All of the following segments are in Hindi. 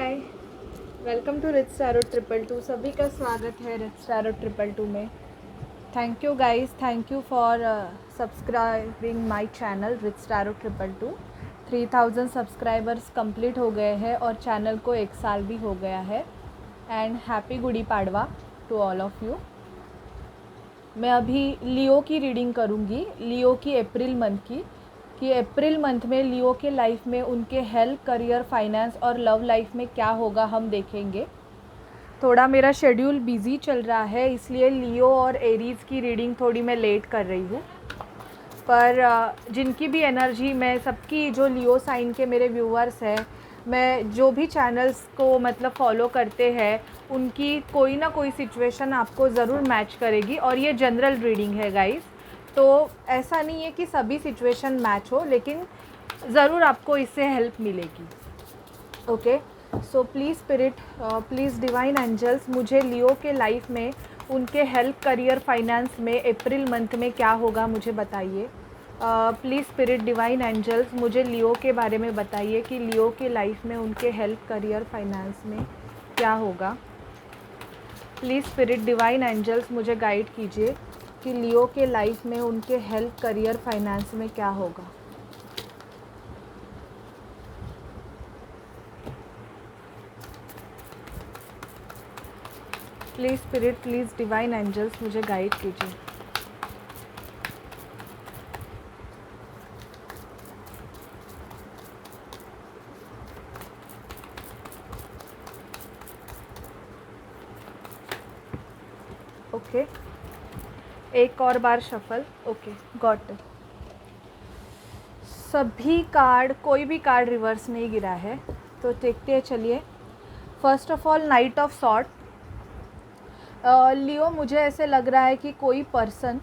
Hi, welcome to rich tarot triple two. सभी का स्वागत है रिच टैरो ट्रिपल टू में। Thank you guys, thank you for subscribing my channel rich tarot triple two. 3000 subscribers complete हो गए हैं और चैनल को 1 साल भी हो गया है। And happy Gudi Padwa to all of you. मैं अभी लियो की रीडिंग करूँगी, लियो की अप्रैल मंथ की, कि अप्रैल मंथ में लियो के लाइफ में उनके हेल्थ, करियर, फाइनेंस और लव लाइफ में क्या होगा हम देखेंगे। थोड़ा मेरा शेड्यूल बिज़ी चल रहा है, इसलिए लियो और एरीज़ की रीडिंग थोड़ी मैं लेट कर रही हूँ। पर जिनकी भी एनर्जी, मैं सबकी, जो लियो साइन के मेरे व्यूअर्स हैं, मैं जो भी चैनल्स को मतलब फॉलो करते हैं, उनकी कोई ना कोई सिचुएशन आपको ज़रूर मैच करेगी। और ये जनरल रीडिंग है गाइस, तो ऐसा नहीं है कि सभी सिचुएशन मैच हो, लेकिन ज़रूर आपको इससे हेल्प मिलेगी। Okay, so please spirit, please divine angels, मुझे लियो के लाइफ में उनके हेल्थ, करियर, फाइनेंस में अप्रैल मंथ में क्या होगा मुझे बताइए। प्लीज़ स्पिरिट डिवाइन एंजल्स, मुझे लियो के बारे में बताइए कि लियो के लाइफ में उनके हेल्थ, करियर, फाइनेंस में क्या होगा। प्लीज़ स्पिरिट डिवाइन एंजल्स, मुझे गाइड कीजिए कि लियो के लाइफ में उनके हेल्थ, करियर, फाइनेंस में क्या होगा। Please spirit, please divine angels, मुझे गाइड कीजिए। ओके, एक और बार शफल। Okay, got it. सभी कार्ड, कोई भी कार्ड रिवर्स नहीं गिरा है, तो देखते हैं। चलिए, first of all knight of sword. Leo, मुझे ऐसे लग रहा है कि कोई पर्सन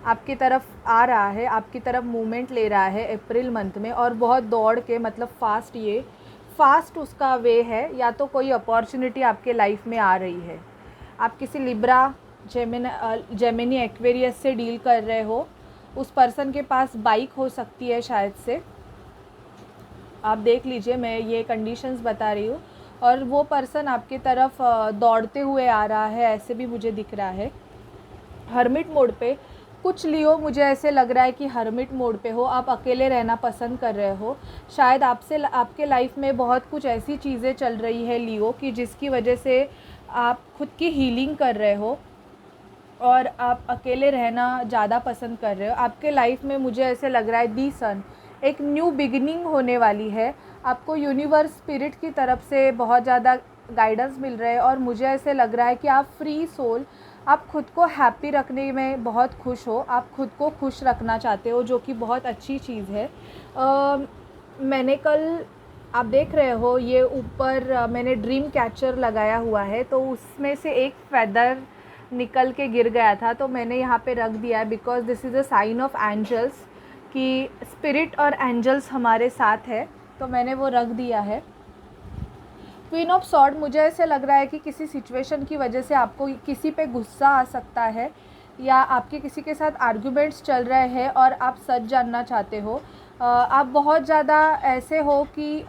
आपकी तरफ आ रहा है, आपकी तरफ मूवमेंट ले रहा है अप्रैल मंथ में, और बहुत दौड़ के, मतलब फास्ट, ये फास्ट उसका वे है। या तो कोई अपॉर्चुनिटी आपके लाइफ में आ रही है। आप किसी लिब्रा, जेमिनी, एक्वेरियस से डील कर रहे हो। उस पर्सन के पास बाइक हो सकती है शायद से, आप देख लीजिए, मैं ये कंडीशंस बता रही हूँ। और वो पर्सन आपकी तरफ दौड़ते हुए आ रहा है, ऐसे भी मुझे दिख रहा है। हर्मिट मोड पे कुछ लियो, मुझे ऐसे लग रहा है कि हर्मिट मोड पे हो, आप अकेले रहना पसंद कर रहे हो। शायद आपके लाइफ में बहुत कुछ ऐसी चीज़ें चल रही है लियो, कि जिसकी वजह से आप खुद की हीलिंग कर रहे हो और आप अकेले रहना ज़्यादा पसंद कर रहे हो। आपके लाइफ में मुझे ऐसे लग रहा है दी सन, एक न्यू बिगिनिंग होने वाली है। आपको यूनिवर्स, स्पिरिट की तरफ से बहुत ज़्यादा गाइडेंस मिल रहा है, और मुझे ऐसे लग रहा है कि आप फ्री सोल, आप खुद को हैप्पी रखने में बहुत खुश हो, आप खुद को खुश रखना चाहते हो, जो कि बहुत अच्छी चीज़ है। मैंने कल, आप देख रहे हो ये ऊपर, मैंने ड्रीम कैचर लगाया हुआ है, तो उसमें से एक फेदर निकल के गिर गया था, तो मैंने यहाँ पे रख दिया है, because this is a sign of angels, कि स्पिरिट और एंजल्स हमारे साथ है, तो मैंने वो रख दिया है। क्वीन ऑफ सॉर्ड, मुझे ऐसे लग रहा है कि किसी सिचुएशन की वजह से आपको किसी पे गुस्सा आ सकता है, या आपके किसी के साथ आर्ग्यूमेंट्स चल रहे हैं और आप सच जानना चाहते हो। आप बहुत ज़्यादा ऐसे हो कि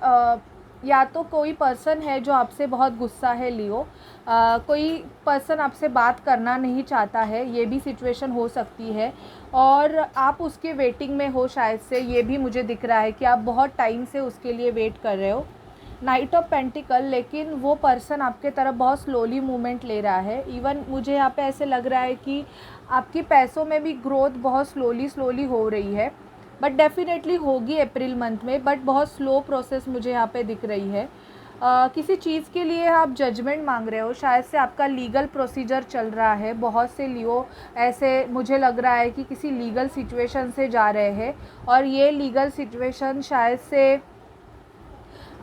या तो कोई पर्सन है जो आपसे बहुत गुस्सा है लियो, कोई पर्सन आपसे बात करना नहीं चाहता है, ये भी सिचुएशन हो सकती है। और आप उसके वेटिंग में हो शायद से, ये भी मुझे दिख रहा है कि आप बहुत टाइम से उसके लिए वेट कर रहे हो। नाइट ऑफ पेंटिकल, लेकिन वो पर्सन आपके तरफ बहुत स्लोली मूवमेंट ले रहा है। इवन मुझे यहाँ पे ऐसे लग रहा है कि आपकी पैसों में भी ग्रोथ बहुत स्लोली हो रही है, बट डेफिनेटली होगी अप्रैल मंथ में, बट बहुत स्लो प्रोसेस मुझे यहाँ पे दिख रही है। किसी चीज़ के लिए आप जजमेंट मांग रहे हो, शायद से आपका लीगल प्रोसीजर चल रहा है। बहुत से लियो ऐसे मुझे लग रहा है कि किसी लीगल सिचुएशन से जा रहे हैं, और ये लीगल सिचुएशन शायद से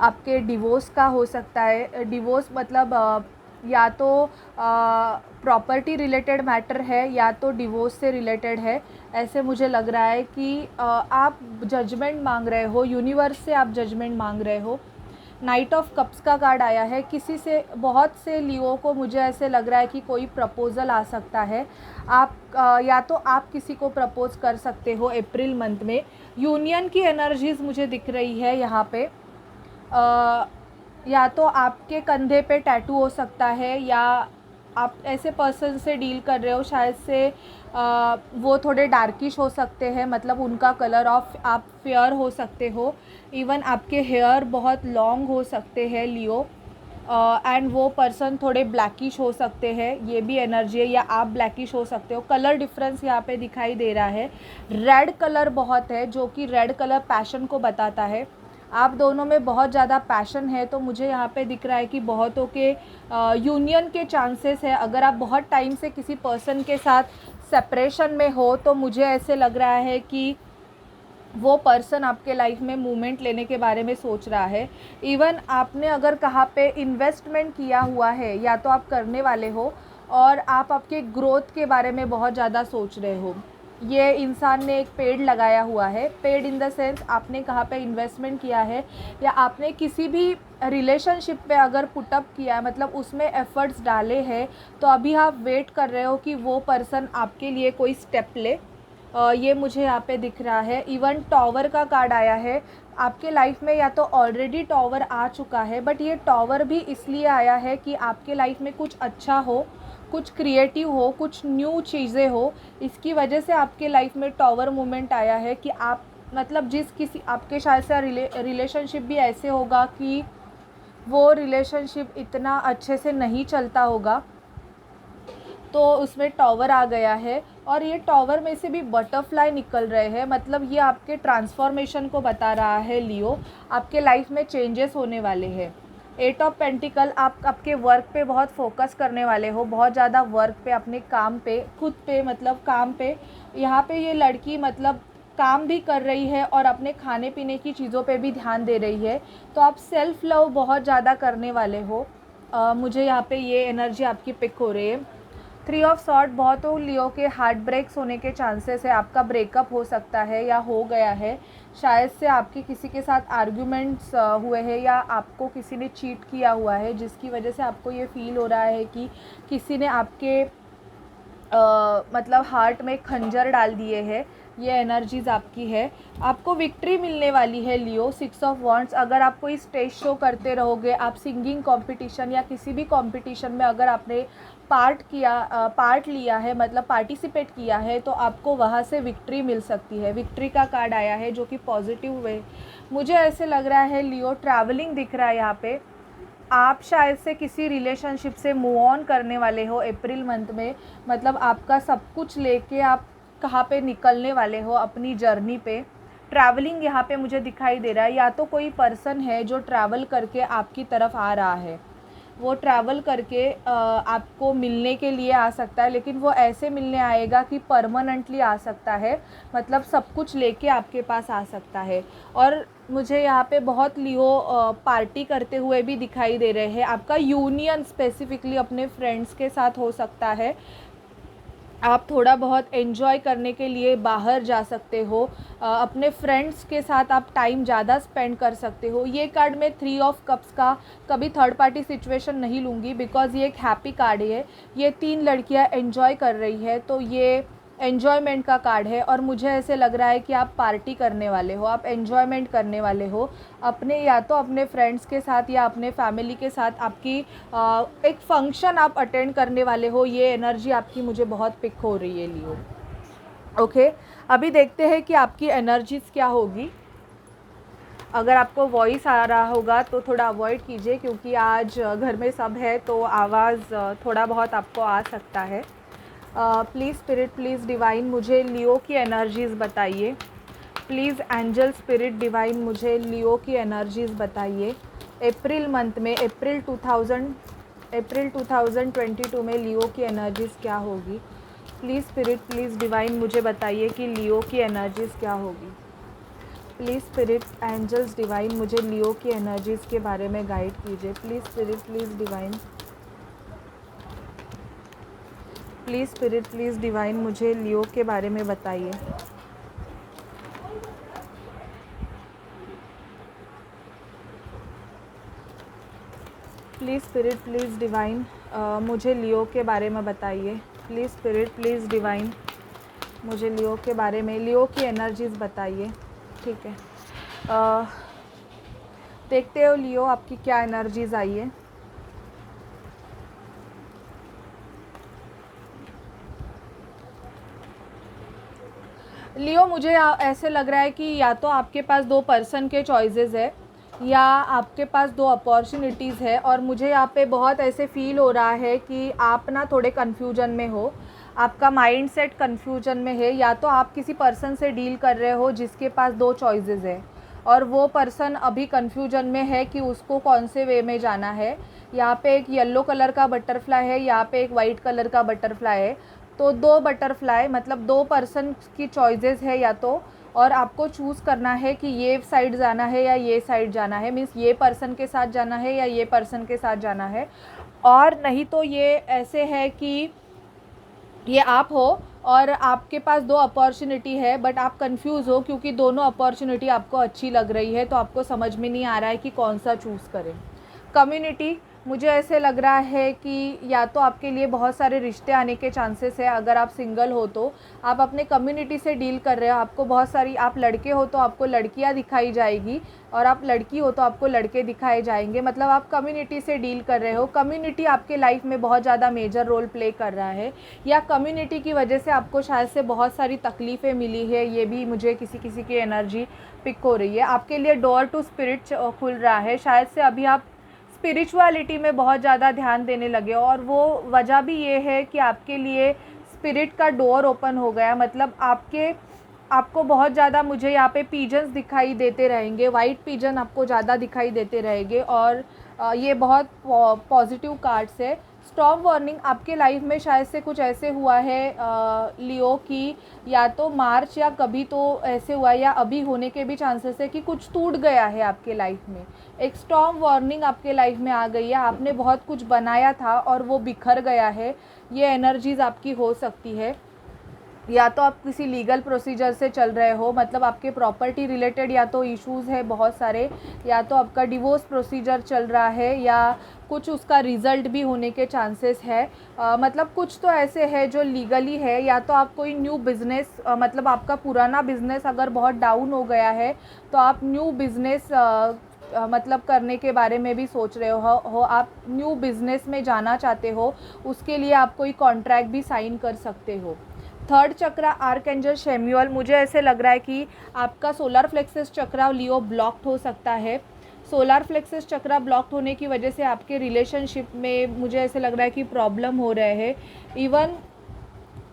आपके डिवोर्स का हो सकता है। डिवोर्स मतलब या तो प्रॉपर्टी रिलेटेड मैटर है, या तो डिवोर्स से रिलेटेड है। ऐसे मुझे लग रहा है कि आप जजमेंट मांग रहे हो, यूनिवर्स से आप जजमेंट मांग रहे हो। नाइट ऑफ कप्स का कार्ड आया है। किसी से, बहुत से लियो को मुझे ऐसे लग रहा है कि कोई प्रपोज़ल आ सकता है। आप या तो आप किसी को प्रपोज़ कर सकते हो अप्रैल मंथ में। यूनियन की एनर्जीज़ मुझे दिख रही है यहाँ पे। या तो आपके कंधे पे टैटू हो सकता है, या आप ऐसे पर्सन से डील कर रहे हो शायद से वो थोड़े डार्किश हो सकते हैं, मतलब उनका कलर ऑफ आप फेयर हो सकते हो। इवन आपके हेयर बहुत लॉन्ग हो सकते हैं लियो, एंड वो पर्सन थोड़े ब्लैकिश हो सकते हैं, ये भी एनर्जी है, या आप ब्लैकिश हो सकते हो। कलर डिफरेंस यहाँ पे दिखाई दे रहा है। रेड कलर बहुत है, जो कि रेड कलर पैशन को बताता है। आप दोनों में बहुत ज़्यादा पैशन है, तो मुझे यहाँ पे दिख रहा है कि बहुतों के यूनियन के चांसेस है। अगर आप बहुत टाइम से किसी पर्सन के साथ सेपरेशन में हो, तो मुझे ऐसे लग रहा है कि वो पर्सन आपके लाइफ में मूवमेंट लेने के बारे में सोच रहा है। इवन आपने अगर कहाँ पे इन्वेस्टमेंट किया हुआ है, या तो आप करने वाले हो, और आप आपके ग्रोथ के बारे में बहुत ज़्यादा सोच रहे हो। ये इंसान ने एक पेड़ लगाया हुआ है, पेड़ इन द सेंस आपने कहाँ पे इन्वेस्टमेंट किया है, या आपने किसी भी रिलेशनशिप पे अगर पुटअप किया है, मतलब उसमें एफ़र्ट्स डाले हैं, तो अभी आप वेट कर रहे हो कि वो पर्सन आपके लिए कोई स्टेप ले। ये मुझे यहाँ पे दिख रहा है। इवन टॉवर का कार्ड आया है। आपके लाइफ में या तो ऑलरेडी टॉवर आ चुका है, बट ये टॉवर भी इसलिए आया है कि आपके लाइफ में कुछ अच्छा हो, कुछ क्रिएटिव हो, कुछ न्यू चीज़ें हो। इसकी वजह से आपके लाइफ में टॉवर मूवमेंट आया है कि आप मतलब जिस किसी आपके शायद से रिलेशनशिप भी ऐसे होगा कि वो रिलेशनशिप इतना अच्छे से नहीं चलता होगा, तो उसमें टॉवर आ गया है। और ये टॉवर में से भी बटरफ्लाई निकल रहे हैं, मतलब ये आपके ट्रांसफॉर्मेशन को बता रहा है लियो। आपके लाइफ में चेंजेस होने वाले हैं। 8 ऑफ पेंटिकल, आप आपके वर्क पे बहुत फोकस करने वाले हो, बहुत ज़्यादा वर्क पे, अपने काम पे, खुद पे, मतलब काम पे। यहाँ पे ये लड़की मतलब काम भी कर रही है और अपने खाने पीने की चीज़ों पे भी ध्यान दे रही है। तो आप सेल्फ़ लव बहुत ज़्यादा करने वाले हो। मुझे यहाँ पे ये एनर्जी आपकी पिक हो रही है। 3 ऑफ सॉर्ड, बहुतों लियो के हार्ट ब्रेक्स होने के चांसेस है। आपका ब्रेकअप हो सकता है या हो गया है। शायद से आपके किसी के साथ आर्ग्यूमेंट्स हुए हैं, या आपको किसी ने चीट किया हुआ है, जिसकी वजह से आपको ये फ़ील हो रहा है कि किसी ने आपके मतलब हार्ट में खंजर डाल दिए हैं। ये एनर्जीज़ आपकी है। आपको विक्ट्री मिलने वाली है लियो। 6 ऑफ वॉन्ड्स, अगर आप कोई स्टेज शो करते रहोगे, आप सिंगिंग कंपटीशन या किसी भी कंपटीशन में अगर आपने पार्ट लिया है, मतलब पार्टिसिपेट किया है, तो आपको वहाँ से विक्ट्री मिल सकती है। विक्ट्री का कार्ड आया है, जो कि पॉजिटिव वे। मुझे ऐसे लग रहा है लियो, ट्रैवलिंग दिख रहा है यहाँ पे। आप शायद से किसी रिलेशनशिप से मूव ऑन करने वाले हो अप्रैल मंथ में, मतलब आपका सब कुछ लेके आप कहाँ पे निकलने वाले हो अपनी जर्नी पे। ट्रैवलिंग यहाँ पे मुझे दिखाई दे रहा है। या तो कोई पर्सन है जो ट्रैवल करके आपकी तरफ आ रहा है, वो ट्रैवल करके आपको मिलने के लिए आ सकता है, लेकिन वो ऐसे मिलने आएगा कि परमानेंटली आ सकता है, मतलब सब कुछ लेके आपके पास आ सकता है। और मुझे यहाँ पे बहुत लियो पार्टी करते हुए भी दिखाई दे रहे हैं। आपका यूनियन स्पेसिफिकली अपने फ्रेंड्स के साथ हो सकता है। आप थोड़ा बहुत एंजॉय करने के लिए बाहर जा सकते हो, अपने फ्रेंड्स के साथ आप टाइम ज़्यादा स्पेंड कर सकते हो। ये कार्ड में 3 ऑफ कप्स का कभी थर्ड पार्टी सिचुएशन नहीं लूँगी, बिकॉज़ ये एक हैप्पी कार्ड है। ये 3 लड़कियां एंजॉय कर रही है, तो ये एन्जॉयमेंट का कार्ड है। और मुझे ऐसे लग रहा है कि आप पार्टी करने वाले हो, आप एन्जॉयमेंट करने वाले हो अपने, या तो अपने फ्रेंड्स के साथ या अपने फैमिली के साथ। आपकी एक फंक्शन आप अटेंड करने वाले हो। ये एनर्जी आपकी मुझे बहुत पिक हो रही है लियो। ओके, अभी देखते हैं कि आपकी एनर्जीज़ क्या होगी। अगर आपको वॉइस आ रहा होगा तो थोड़ा अवॉइड कीजिए, क्योंकि आज घर में सब है, तो आवाज़ थोड़ा बहुत आपको आ सकता है। प्लीज़ स्पिरिट, प्लीज़ डिवाइन, मुझे लियो की एनर्जीज़ बताइए। प्लीज़ एंजल स्पिरिट डिवाइन, मुझे लियो की एनर्जीज़ बताइए। अप्रैल मंथ में, अप्रैल 2022 में लियो की एनर्जीज़ क्या होगी। प्लीज़ स्पिरिट, प्लीज़ डिवाइन, मुझे बताइए कि लियो की एनर्जीज़ क्या होगी। प्लीज़ स्पिरिट, एंजल्स डिवाइन, मुझे लियो की एनर्जीज़ के बारे में गाइड कीजिए। Please spirit, please divine, please spirit, please divine, मुझे लियो के बारे में बताइए। प्लीज़ स्पिरिट, प्लीज़ डिवाइन, मुझे लियो के बारे में बताइए। प्लीज़ स्पिरिट, प्लीज़ डिवाइन, मुझे लियो के बारे में, लियो की एनर्जीज़ बताइए। ठीक है, देखते हो लियो आपकी क्या एनर्जीज आई है। लियो मुझे ऐसे लग रहा है कि या तो आपके पास दो पर्सन के चॉइसेस है या आपके पास दो अपॉर्चुनिटीज़ है, और मुझे यहाँ पे बहुत ऐसे फील हो रहा है कि आप ना थोड़े कन्फ्यूजन में हो, आपका माइंड सेट कन्फ्यूजन में है। या तो आप किसी पर्सन से डील कर रहे हो जिसके पास दो चॉइसेस है और वो पर्सन अभी कन्फ्यूजन में है कि उसको कौन से वे में जाना है। यहाँ पे एक येलो कलर का बटरफ्लाई है, यहाँ पे एक वाइट कलर का बटरफ्लाई है। तो दो बटरफ्लाई मतलब दो पर्सन की चॉइसेस है या तो, और आपको चूज़ करना है कि ये साइड जाना है या ये साइड जाना है, मीन्स ये पर्सन के साथ जाना है या ये पर्सन के साथ जाना है। और नहीं तो ये ऐसे है कि ये आप हो और आपके पास दो अपॉर्चुनिटी है बट आप कंफ्यूज हो क्योंकि दोनों अपॉर्चुनिटी आपको अच्छी लग रही है, तो आपको समझ में नहीं आ रहा है कि कौन सा चूज़ करें। कम्युनिटी मुझे ऐसे लग रहा है कि या तो आपके लिए बहुत सारे रिश्ते आने के चांसेस है। अगर आप सिंगल हो तो आप अपने कम्युनिटी से डील कर रहे हो, आपको बहुत सारी, आप लड़के हो तो आपको लड़कियां दिखाई जाएगी और आप लड़की हो तो आपको लड़के दिखाए जाएंगे। मतलब आप कम्युनिटी से डील कर रहे हो। कम्युनिटी आपके लाइफ में बहुत ज़्यादा मेजर रोल प्ले कर रहा है, या कम्युनिटी की वजह से आपको शायद से बहुत सारी तकलीफ़ें मिली है। ये भी मुझे किसी किसी की एनर्जी पिक हो रही है। आपके लिए डोर टू स्पिरिट खुल रहा है। शायद से अभी आप स्पिरिचुअलिटी में बहुत ज़्यादा ध्यान देने लगे हो, और वो वजह भी ये है कि आपके लिए स्पिरिट का डोर ओपन हो गया। मतलब आपको बहुत ज़्यादा, मुझे यहाँ पे पीजन्स दिखाई देते रहेंगे, वाइट पीजन आपको ज़्यादा दिखाई देते रहेंगे। और ये बहुत पॉजिटिव कार्ड्स है। स्टॉर्म वार्निंग आपके लाइफ में शायद से कुछ ऐसे हुआ है लियो की या तो मार्च या कभी तो ऐसे हुआ है, या अभी होने के भी चांसेस है कि कुछ टूट गया है आपके लाइफ में। एक स्टॉर्म वार्निंग आपके लाइफ में आ गई है। आपने बहुत कुछ बनाया था और वो बिखर गया है। ये एनर्जीज़ आपकी हो सकती है। या तो आप किसी लीगल प्रोसीजर से चल रहे हो, मतलब आपके प्रॉपर्टी रिलेटेड या तो इश्यूज़ है बहुत सारे, या तो आपका डिवोर्स प्रोसीजर चल रहा है, या कुछ उसका रिज़ल्ट भी होने के चांसेस है। मतलब कुछ तो ऐसे है जो लीगली है। या तो आप कोई न्यू बिज़नेस, मतलब आपका पुराना बिज़नेस अगर बहुत डाउन हो गया है तो आप न्यू बिज़नेस मतलब करने के बारे में भी सोच रहे हो। आप न्यू बिज़नेस में जाना चाहते हो, उसके लिए आप कोई कॉन्ट्रैक्ट भी साइन कर सकते हो। थर्ड चक्रा आर्कएंजल शैम्यूअल, मुझे ऐसे लग रहा है कि आपका सोलर प्लेक्सस चक्रा लियो ब्लॉक्ड हो सकता है। सोलर प्लेक्सस चक्रा ब्लॉक्ड होने की वजह से आपके रिलेशनशिप में मुझे ऐसे लग रहा है कि प्रॉब्लम हो रहे हैं। इवन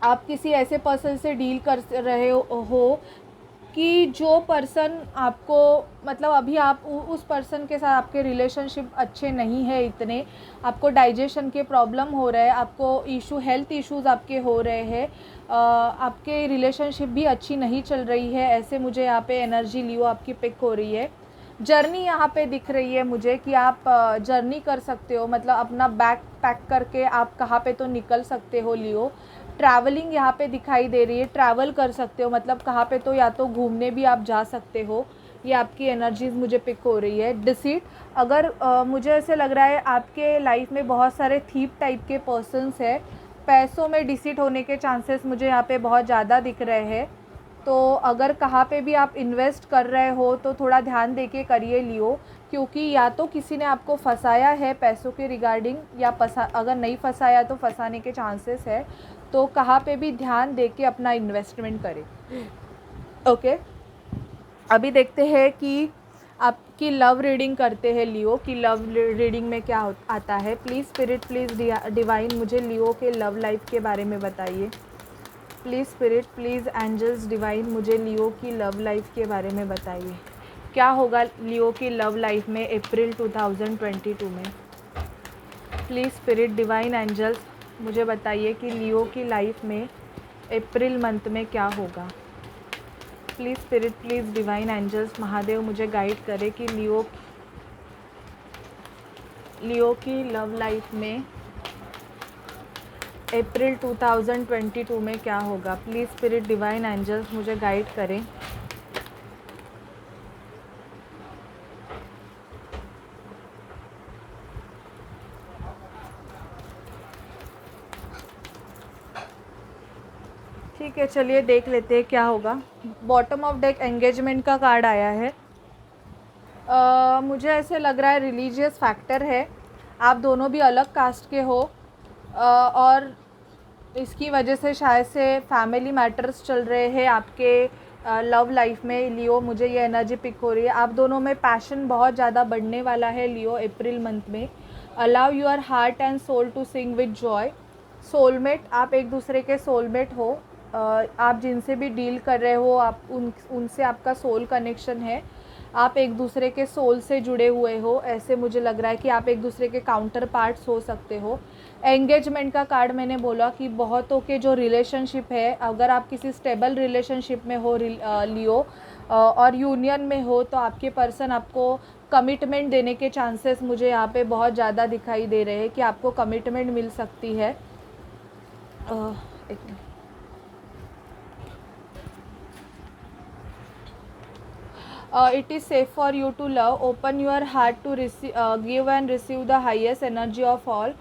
आप किसी ऐसे पर्सन से डील कर रहे हो कि जो पर्सन आपको, मतलब अभी आप उस पर्सन के साथ आपके रिलेशनशिप अच्छे नहीं है इतने, आपको डाइजेशन के प्रॉब्लम हो रहे हैं, आपको हेल्थ इश्यूज़ आपके हो रहे हैं, आपके रिलेशनशिप भी अच्छी नहीं चल रही है। ऐसे मुझे यहाँ पे एनर्जी लियो आपकी पिक हो रही है। जर्नी यहाँ पे दिख रही है मुझे कि आप जर्नी कर सकते हो, मतलब अपना बैग पैक करके आप कहाँ पे तो निकल सकते हो लियो। ट्रैवलिंग यहाँ पे दिखाई दे रही है, ट्रैवल कर सकते हो, मतलब कहाँ पे तो या तो घूमने भी आप जा सकते हो। ये आपकी एनर्जीज़ मुझे पिक हो रही है। डिसीट, अगर मुझे ऐसे लग रहा है आपके लाइफ में बहुत सारे थीप टाइप के पर्सन्स है। पैसों में डिसीट होने के चांसेस मुझे यहाँ पे बहुत ज़्यादा दिख रहे हैं। तो अगर कहाँ पे भी आप इन्वेस्ट कर रहे हो तो थोड़ा ध्यान दे के करिए लियो, क्योंकि या तो किसी ने आपको फंसाया है पैसों के रिगार्डिंग, या अगर नहीं फंसाया तो फंसाने के चांसेस है। तो कहाँ पे भी ध्यान दे के अपना इन्वेस्टमेंट करें। ओके, अभी देखते हैं कि आपकी लव रीडिंग करते हैं लियो की लव रीडिंग में क्या आता है। प्लीज़ स्पिरिट, प्लीज़ डिवाइन, मुझे लियो के लव लाइफ के बारे में बताइए। Please spirit, please angels divine, मुझे लियो की लव लाइफ के बारे में बताइए। क्या होगा लियो की लव लाइफ में अप्रैल 2022 में। प्लीज़ स्पिरिट डिवाइन एंजल्स मुझे बताइए कि लियो की लाइफ में अप्रैल मंथ में क्या होगा। Please spirit, please divine angels Mahadev मुझे गाइड करें कि लियो की लव लाइफ में अप्रैल 2022 में क्या होगा। प्लीज़ स्पिरिट डिवाइन एंजल्स मुझे गाइड करें। ठीक है, चलिए देख लेते हैं क्या होगा। बॉटम ऑफ डेक एंगेजमेंट का कार्ड आया है। मुझे ऐसे लग रहा है रिलीजियस फैक्टर है। आप दोनों भी अलग कास्ट के हो और इसकी वजह से शायद से फैमिली मैटर्स चल रहे हैं आपके लव लाइफ में लियो। मुझे ये एनर्जी पिक हो रही है। आप दोनों में पैशन बहुत ज़्यादा बढ़ने वाला है लियो अप्रैल मंथ में। Allow your heart and soul to sing with joy. Soulmate, आप एक दूसरे के सोलमेट हो। आप जिनसे भी डील कर रहे हो आप उनसे आपका सोल कनेक्शन है। आप एक दूसरे के सोल से जुड़े हुए हो, ऐसे मुझे लग रहा है कि आप एक दूसरे के काउंटर पार्ट्स हो सकते हो। एंगेजमेंट का कार्ड मैंने बोला कि बहुतों के जो रिलेशनशिप है, अगर आप किसी स्टेबल रिलेशनशिप में हो लियो और यूनियन में हो, तो आपके पर्सन आपको कमिटमेंट देने के चांसेस मुझे यहाँ पे बहुत ज़्यादा दिखाई दे रहे हैं कि आपको कमिटमेंट मिल सकती है। एक minute. It is safe for you to love. Open your heart to give and receive the highest energy of all.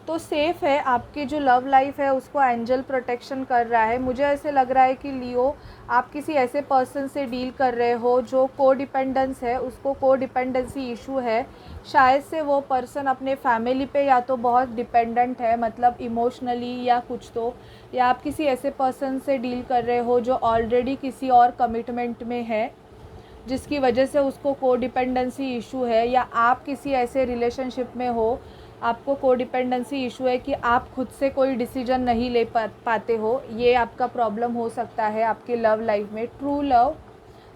तो सेफ़ है। आपकी जो लव लाइफ है उसको एंजल प्रोटेक्शन कर रहा है। मुझे ऐसे लग रहा है कि लियो, आप किसी ऐसे पर्सन से डील कर रहे हो जो को डिपेंडेंस है, उसको को डिपेंडेंसी इशू है। शायद से वो पर्सन अपने फैमिली पे या तो बहुत डिपेंडेंट है, मतलब इमोशनली या कुछ तो, या आप किसी ऐसे पर्सन से डील कर रहे हो जो ऑलरेडी किसी और कमिटमेंट में है, जिसकी वजह से उसको को डिपेंडेंसी इशू है। या आप किसी ऐसे रिलेशनशिप में हो, आपको को डिपेंडेंसी इशू है कि आप खुद से कोई डिसीजन नहीं ले पाते हो। ये आपका प्रॉब्लम हो सकता है आपके लव लाइफ में। True love,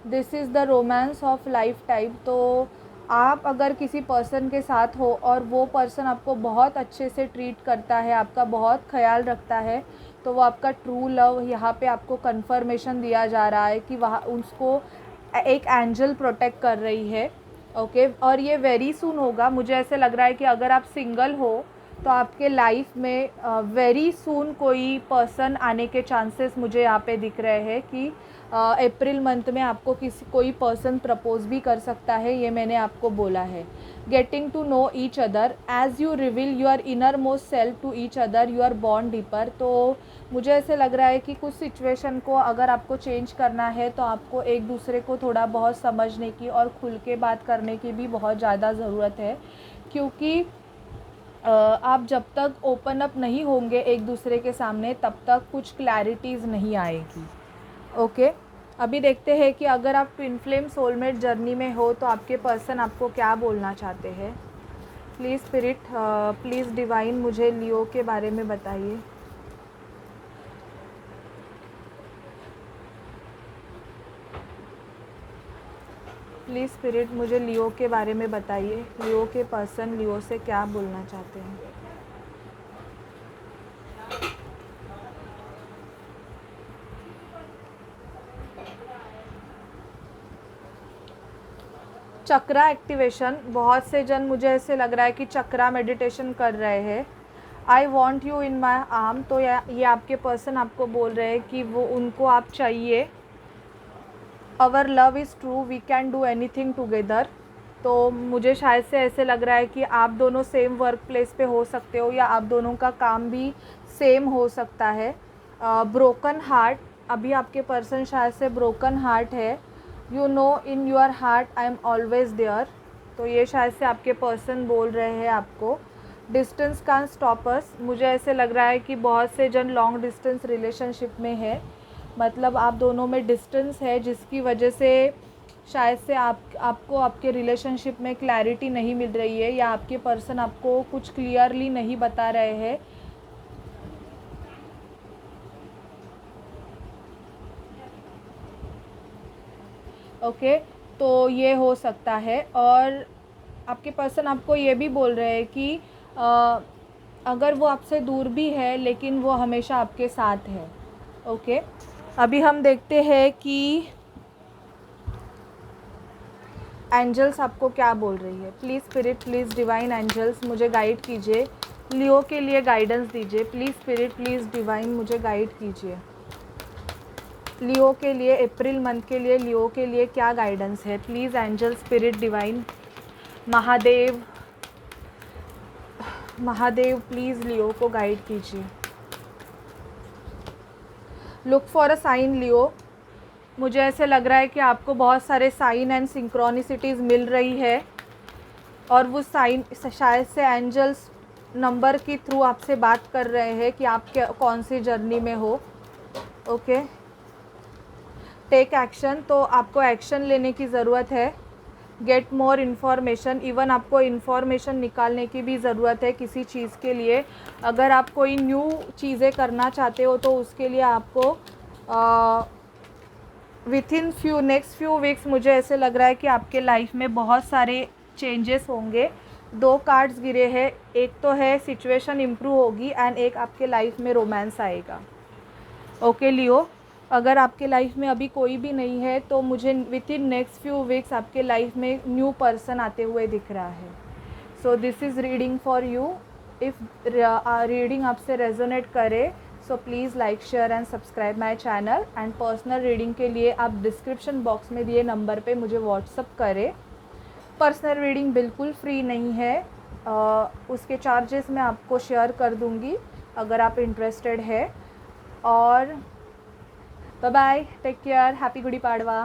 this is the romance of life time. तो आप अगर किसी पर्सन के साथ हो और वो पर्सन आपको बहुत अच्छे से ट्रीट करता है, आपका बहुत ख्याल रखता है, तो वो आपका ट्रू लव यहाँ पे आपको कंफर्मेशन दिया जा रहा है कि वहाँ उसको एक एंजल प्रोटेक्ट कर रही है। ओके और ये वेरी सून होगा। मुझे ऐसे लग रहा है कि अगर आप सिंगल हो तो आपके लाइफ में वेरी सून कोई पर्सन आने के चांसेस मुझे यहाँ पे दिख रहे हैं कि अप्रैल मंथ में आपको कोई पर्सन प्रपोज भी कर सकता है। ये मैंने आपको बोला है। Getting to know each other as you reveal your inner most self to each other, you are bond deeper. तो मुझे ऐसे लग रहा है कि कुछ सिचुएशन को अगर आपको चेंज करना है तो आपको एक दूसरे को थोड़ा बहुत समझने की और खुल के बात करने की भी बहुत ज़्यादा ज़रूरत है, क्योंकि आप जब तक ओपन अप नहीं होंगे एक दूसरे के सामने तब तक कुछ क्लैरिटीज़ नहीं आएगी। ओके अभी देखते हैं कि अगर आप ट्विन फ्लेम सोलमेट जर्नी में हो तो आपके पर्सन आपको क्या बोलना चाहते हैं। प्लीज़ स्पिरिट, प्लीज़ डिवाइन, मुझे लियो के बारे में बताइए। प्लीज़ स्पिरिट, मुझे लियो के बारे में बताइए। लियो के पर्सन लियो से क्या बोलना चाहते हैं। चक्रा एक्टिवेशन, बहुत से जन मुझे ऐसे लग रहा है कि चक्रा मेडिटेशन कर रहे हैं। I want you in my arm, तो ये आपके पर्सन आपको बोल रहे हैं कि वो उनको आप चाहिए। Our love is true, we can do anything together. तो मुझे शायद से ऐसे लग रहा है कि आप दोनों सेम वर्क प्लेस पे हो सकते हो या आप दोनों का काम भी सेम हो सकता है। ब्रोकन हार्ट, अभी आपके पर्सन शायद से ब्रोकन हार्ट है। You know in your heart I am always there, तो ये शायद से आपके पर्सन बोल रहे हैं आपको। डिस्टेंस कांट स्टॉप अस, मुझे ऐसे लग रहा है कि बहुत से जन लॉन्ग डिस्टेंस रिलेशनशिप में है, मतलब आप दोनों में डिस्टेंस है जिसकी वजह से शायद से आपको आपके रिलेशनशिप में क्लैरिटी नहीं मिल रही है या आपके पर्सन आपको कुछ क्लियरली नहीं बता रहे हैं। ओके तो ये हो सकता है। और आपके पर्सन आपको ये भी बोल रहे हैं कि अगर वो आपसे दूर भी है लेकिन वो हमेशा आपके साथ है। ओके अभी हम देखते हैं कि एंजल्स आपको क्या बोल रही है। Please spirit, please divine angels, मुझे गाइड कीजिए। लियो के लिए गाइडेंस दीजिए। प्लीज़ स्पिरिट, प्लीज़ डिवाइन, मुझे गाइड कीजिए। लियो के लिए अप्रैल मंथ के लिए लियो के लिए क्या गाइडेंस है। Please angel, spirit, divine, Mahadev, Mahadev please Leo को गाइड कीजिए। Look for a sign Leo, मुझे ऐसे लग रहा है कि आपको बहुत सारे साइन एंड सिंक्रोनिसिटीज़ मिल रही है और वो साइन शायद से एंजल्स नंबर के थ्रू आपसे बात कर रहे हैं कि आप कौन सी जर्नी में हो। ओके, टेक एक्शन, तो आपको एक्शन लेने की ज़रूरत है। गेट मोर इन्फॉर्मेशन, इवन आपको इन्फॉर्मेशन निकालने की भी ज़रूरत है किसी चीज़ के लिए। अगर आप कोई न्यू चीज़ें करना चाहते हो तो उसके लिए आपको with in next few weeks मुझे ऐसे लग रहा है कि आपके लाइफ में बहुत सारे चेंजेस होंगे। 2 कार्ड्स गिरे हैं, एक तो है सिचुएशन इम्प्रूव होगी एंड एक आपके लाइफ में रोमांस आएगा। ओके लियो, अगर आपके लाइफ में अभी कोई भी नहीं है तो मुझे with in next few weeks आपके लाइफ में न्यू पर्सन आते हुए दिख रहा है। So this is reading for you. If reading आपसे रेजोनेट करे so please like share and subscribe my channel. And personal reading के लिए आप डिस्क्रिप्शन बॉक्स में दिए नंबर पे मुझे व्हाट्सअप करें। पर्सनल रीडिंग बिल्कुल फ्री नहीं है, उसके चार्जेस मैं आपको शेयर कर दूँगी अगर आप इंटरेस्टेड है। और bye bye, take care, happy Gudi Padwa.